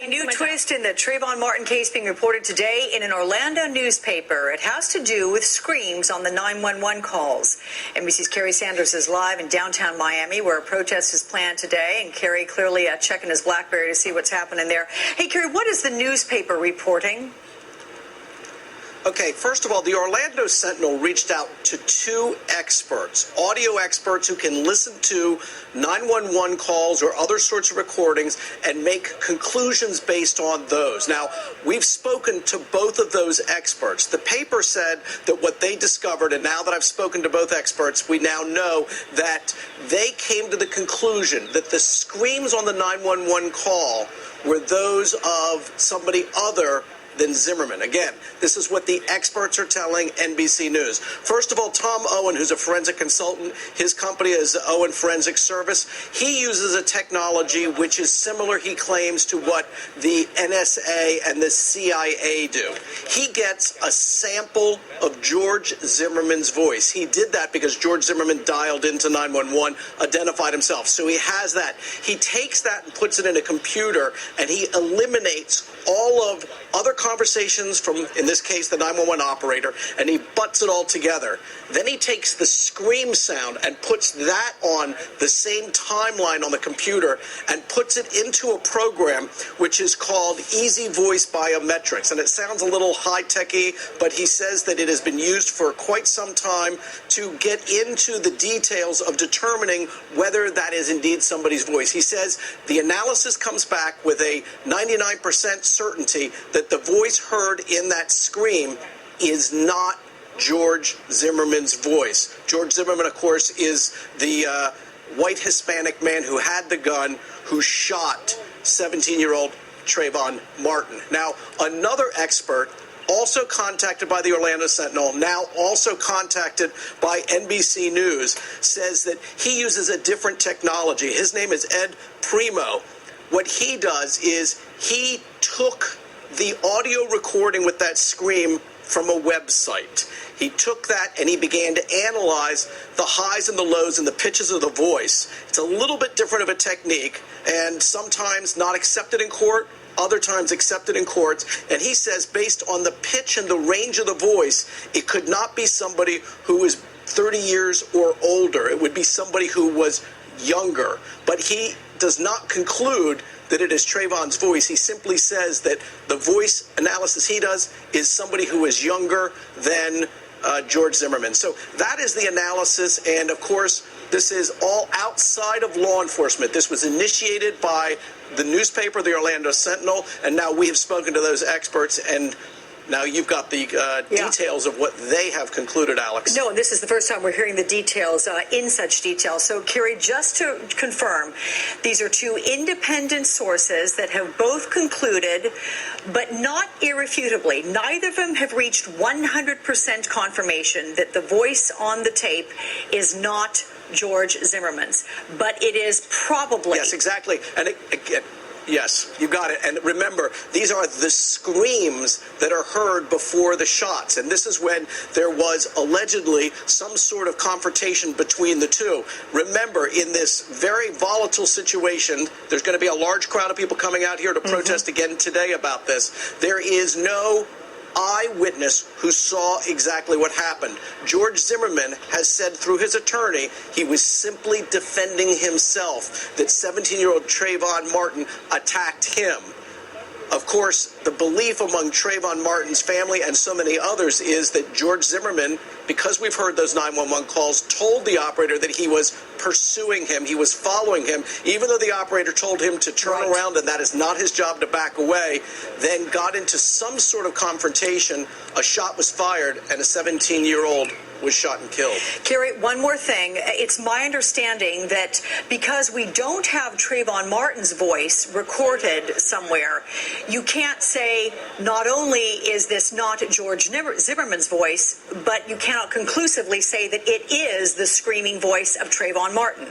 A new twist in the Trayvon Martin case being reported today in an Orlando newspaper. It has to do with screams on the 911 calls. NBC's Kerry Sanders is live in downtown Miami, where a protest is planned today. And Kerry clearly checking his BlackBerry to see what's happening there. Hey, Kerry, what is the newspaper reporting? Okay, first of all, the Orlando Sentinel reached out to two experts, audio experts who can listen to 911 calls or other sorts of recordings and make conclusions based on those. Now, we've spoken to both of those experts. The paper said that what they discovered, and now that I've spoken to both experts, we now know that they came to the conclusion that the screams on the 911 call were those of somebody other than Zimmerman. Again, this is what the experts are telling NBC News. First of all, Tom Owen, who's a forensic consultant, his company is Owen Forensic Service. He uses a technology which is similar, he claims, to what the NSA and the CIA do. He gets a sample of George Zimmerman's voice. He did that because George Zimmerman dialed into 911, identified himself. So he has that. He takes that and puts it in a computer, and he eliminates all of other conversations from, in this case, the 911 operator, and he butts it all together. Then he takes the scream sound and puts that on the same timeline on the computer and puts it into a program which is called Easy Voice Biometrics. And it sounds a little high-techy, but he says that it has been used for quite some time to get into the details of determining whether that is indeed somebody's voice. He says the analysis comes back with a 99% certainty that the voice heard in that scream is not George Zimmerman's voice. George Zimmerman, of course, is the white Hispanic man who had the gun, who shot 17-year-old Trayvon Martin. Now, another expert, also contacted by the Orlando Sentinel, now also contacted by NBC News, says that he uses a different technology. His name is Ed Primo. What he does is he took the audio recording with that scream from a website. He took that and he began to analyze the highs and the lows and the pitches of the voice. It's a little bit different of a technique, and sometimes not accepted in court, other times accepted in courts. And he says based on the pitch and the range of the voice, it could not be somebody who was 30 years or older. It would be somebody who was younger. But he does not conclude that it is Trayvon's voice. He simply says that the voice analysis he does is somebody who is younger than George Zimmerman. So that is the analysis, and of course, this is all outside of law enforcement. This was initiated by the newspaper, the Orlando Sentinel, and now we have spoken to those experts, and now you've got the details of what they have concluded, Alex. No, and this is the first time we're hearing the details in such detail. So, Kerry, just to confirm, these are two independent sources that have both concluded, but not irrefutably, neither of them have reached 100% confirmation that the voice on the tape is not George Zimmerman's, but it is probably. Yes, exactly. And again, yes, you got it. And remember, these are the screams that are heard before the shots. And this is when there was allegedly some sort of confrontation between the two. Remember, in this very volatile situation, there's going to be a large crowd of people coming out here to protest again today about this. There is no eyewitness who saw exactly what happened. George Zimmerman has said through his attorney he was simply defending himself, that 17-year-old Trayvon Martin attacked him. Of course, the belief among Trayvon Martin's family and so many others is that George Zimmerman, because we've heard those 911 calls, told the operator that he was pursuing him, he was following him, even though the operator told him to turn around and that is not his job to back away, then got into some sort of confrontation. A shot was fired and a 17-year-old was shot and killed. Kerry, one more thing. It's my understanding that because we don't have Trayvon Martin's voice recorded somewhere, you can't say not only is this not George Zimmerman's voice, but you cannot conclusively say that it is the screaming voice of Trayvon Martin.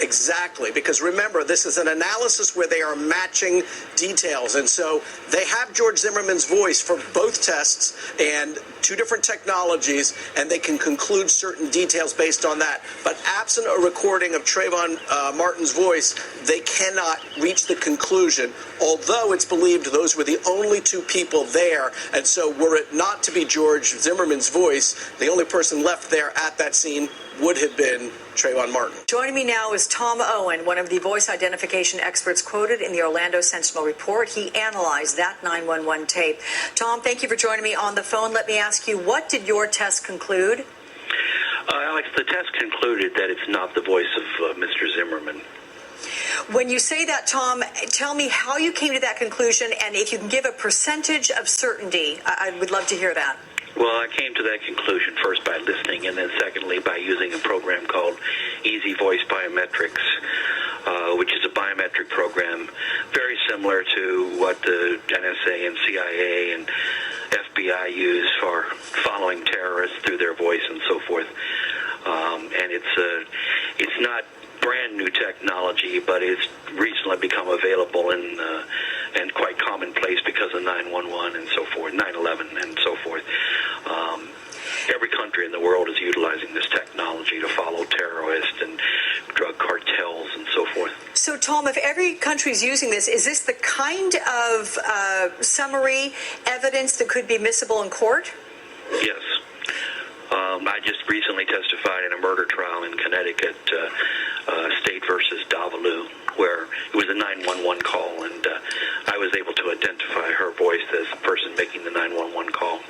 Exactly, because remember, this is an analysis where they are matching details. And so they have George Zimmerman's voice for both tests and two different technologies, and they can conclude certain details based on that. But absent a recording of Trayvon Martin's voice, they cannot reach the conclusion, although it's believed those were the only two people there. And so were it not to be George Zimmerman's voice, the only person left there at that scene would have been Trayvon Martin. Joining me now is Tom Owen, one of the voice identification experts quoted in the Orlando Sentinel report. He analyzed that 911 tape. Tom, thank you for joining me on the phone. Let me ask you, what did your test conclude? Alex, the test concluded that it's not the voice of Mr. Zimmerman. When you say that, Tom, tell me how you came to that conclusion, and if you can give a percentage of certainty, I would love to hear that. Well, I came to that conclusion first by listening, and then secondly by using a program called Easy Voice Biometrics, which is a biometric program very similar to what the NSA and CIA and FBI use for following terrorists through their voice and so forth. And it's not brand new technology, but it's recently become available and quite commonplace because of 911 and so forth, 9/11 and so forth. Every country in the world is utilizing this technology to follow terrorists and drug cartels and so forth. So, Tom, if every country is using this, is this the kind of summary evidence that could be admissible in court? Yes. I just recently testified in a murder trial in Connecticut, State versus Davalu, where it was a 911 call, and I was able to identify her voice as the person making the 911 call.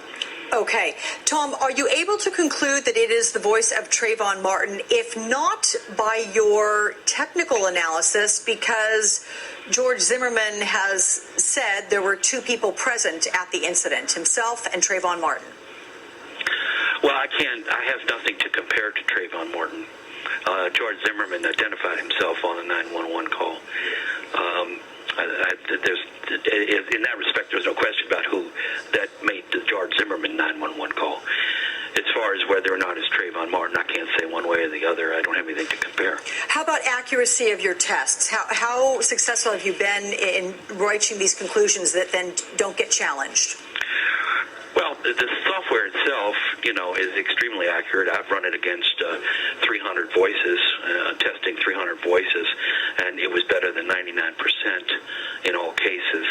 Okay. Tom, are you able to conclude that it is the voice of Trayvon Martin, if not by your technical analysis, because George Zimmerman has said there were two people present at the incident, himself and Trayvon Martin? Well, I have nothing to compare to Trayvon Martin. George Zimmerman identified himself on a 911 call. In that respect, there's no question about who that made the George Zimmerman 911 call. As far as whether or not it's Trayvon Martin, I can't say one way or the other. I don't have anything to compare. How about accuracy of your tests? How successful have you been in reaching these conclusions that then don't get challenged? Well, the software itself, is extremely accurate. I've run it against 300 voices, testing 300 voices, and it was better than 99% in all cases.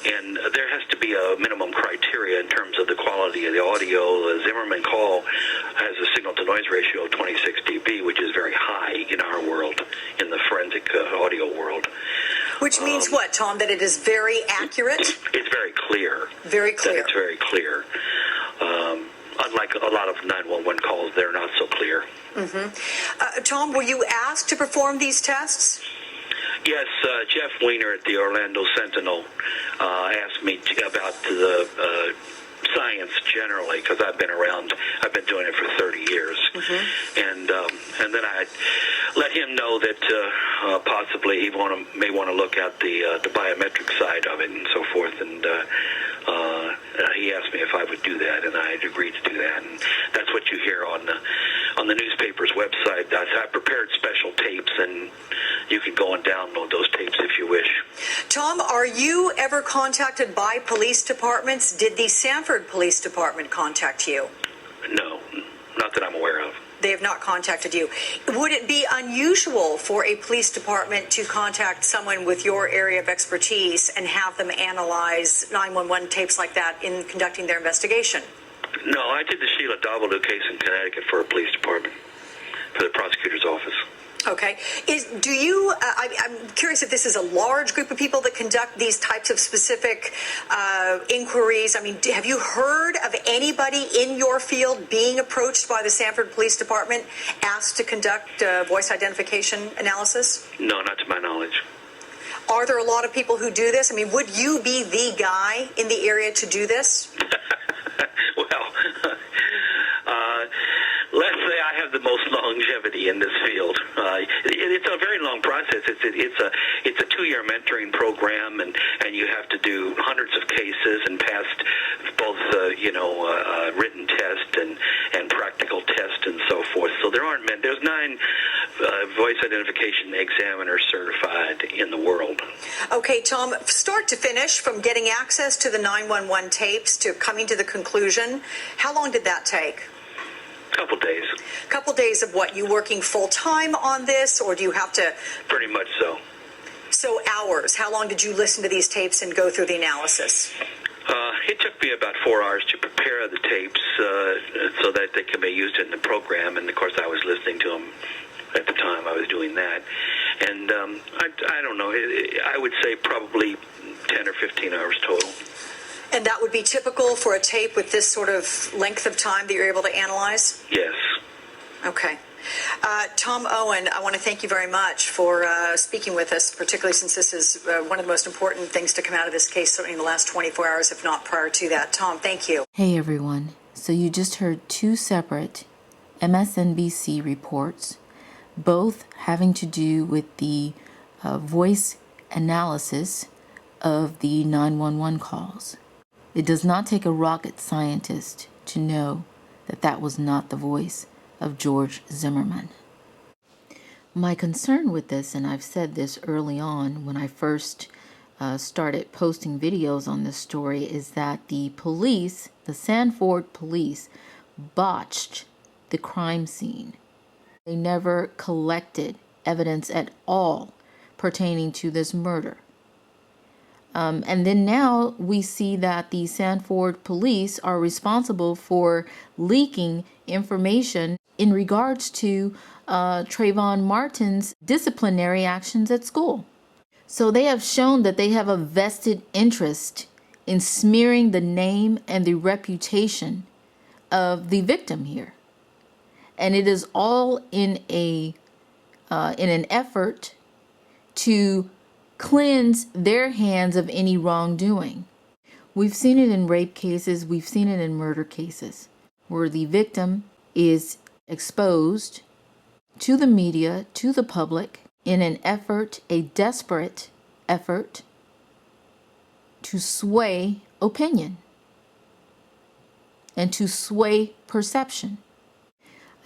And there has to be a minimum criteria in terms of the quality of the audio. The Zimmerman call has a signal-to-noise ratio of 26 dB, which is very high in our world, in the forensic audio world. Which means what, Tom? That it is very accurate? It's very clear. Very clear. That it's very clear. Unlike a lot of 911 calls, they're not so clear. Mm-hmm. Tom, were you asked to perform these tests? Yes, Jeff Weiner at the Orlando Sentinel asked me about the science generally, because I've been doing it for 30 years. Mm-hmm. And then I let him know that possibly he may want to look at the biometric side of it and so forth, and he asked me if I would do that, and I had agreed to do that. And that's what you hear on the newspaper's website. I prepared special tapes, and you can go and download those tapes if you wish. Tom, are you ever contacted by police departments? Did the Sanford Police Department contact you? No, not that I'm aware of. They have not contacted you. Would it be unusual for a police department to contact someone with your area of expertise and have them analyze 911 tapes like that in conducting their investigation? No, I did the Sheila Davalu case in Connecticut for a police department, for the prosecutor's office. Okay. I'm curious if this is a large group of people that conduct these types of specific inquiries. I mean, have you heard of anybody in your field being approached by the Sanford Police Department asked to conduct voice identification analysis? No, not to my knowledge. Are there a lot of people who do this? I mean, would you be the guy in the area to do this? Well, let's say I have the most longevity in this field. It's a very long process. It's a 2-year mentoring program, and you have to do hundreds of cases and pass both written test and practical test and so forth. So there's 9 examiner certified in the world. Okay, Tom, start to finish, from getting access to the 911 tapes to coming to the conclusion, how long did that take? Couple days. Couple days of what? You working full time on this, or do you have to? Pretty much so. So hours. How long did you listen to these tapes and go through the analysis? It took me about 4 hours to prepare the tapes so that they can be used in the program, and of course I was listening to them at the time I was doing that. And I don't know, I would say probably 10 or 15 hours total. And that would be typical for a tape with this sort of length of time that you're able to analyze? Yes. Okay. Tom Owen, I want to thank you very much for speaking with us, particularly since this is one of the most important things to come out of this case, certainly in the last 24 hours, if not prior to that. Tom, thank you. Hey everyone. So you just heard two separate MSNBC reports, both having to do with the voice analysis of the 911 calls. It does not take a rocket scientist to know that that was not the voice of George Zimmerman. My concern with this, and I've said this early on when I first started posting videos on this story, is that the police, the Sanford police, botched the crime scene. They never collected evidence at all pertaining to this murder. And then now we see that the Sanford police are responsible for leaking information in regards to Trayvon Martin's disciplinary actions at school. So they have shown that they have a vested interest in smearing the name and the reputation of the victim here. And it is all in an effort to cleanse their hands of any wrongdoing. We've seen it in rape cases, we've seen it in murder cases, where the victim is exposed to the media, to the public, in an effort, a desperate effort, to sway opinion and to sway perception.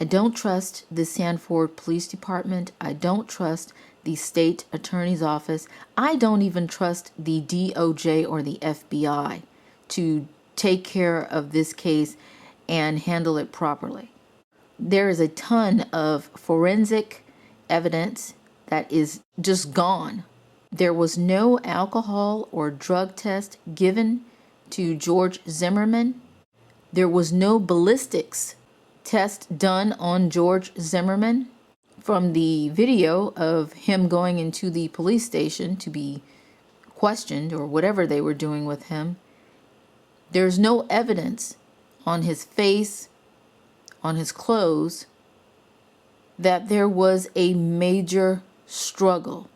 I don't trust the Sanford Police Department. I don't trust the state attorney's office. I don't even trust the DOJ or the FBI to take care of this case and handle it properly. There is a ton of forensic evidence that is just gone. There was no alcohol or drug test given to George Zimmerman. There was no ballistics test done on George Zimmerman. From the video of him going into the police station to be questioned or whatever they were doing with him, there's no evidence on his face, on his clothes, that there was a major struggle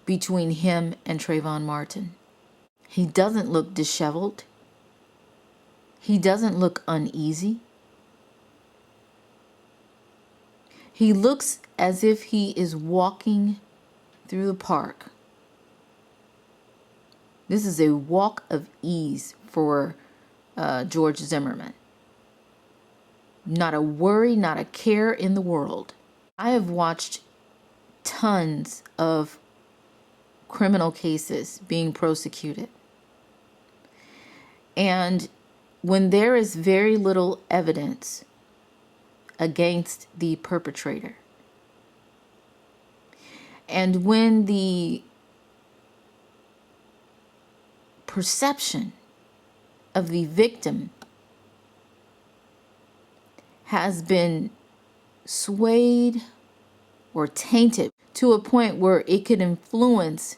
between him and Trayvon Martin. He doesn't look disheveled. He doesn't look uneasy. He looks as if he is walking through the park. This is a walk of ease for George Zimmerman. Not a worry, not a care in the world. I have watched tons of criminal cases being prosecuted. And when there is very little evidence against the perpetrator, and when the perception of the victim has been swayed or tainted to a point where it could influence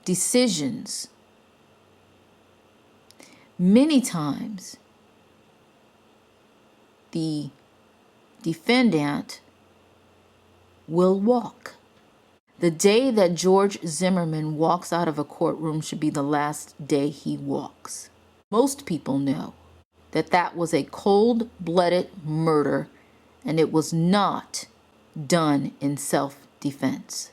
decisions, many times the defendant will walk. The day that George Zimmerman walks out of a courtroom should be the last day he walks. Most people know that that was a cold-blooded murder, and it was not done in self-defense.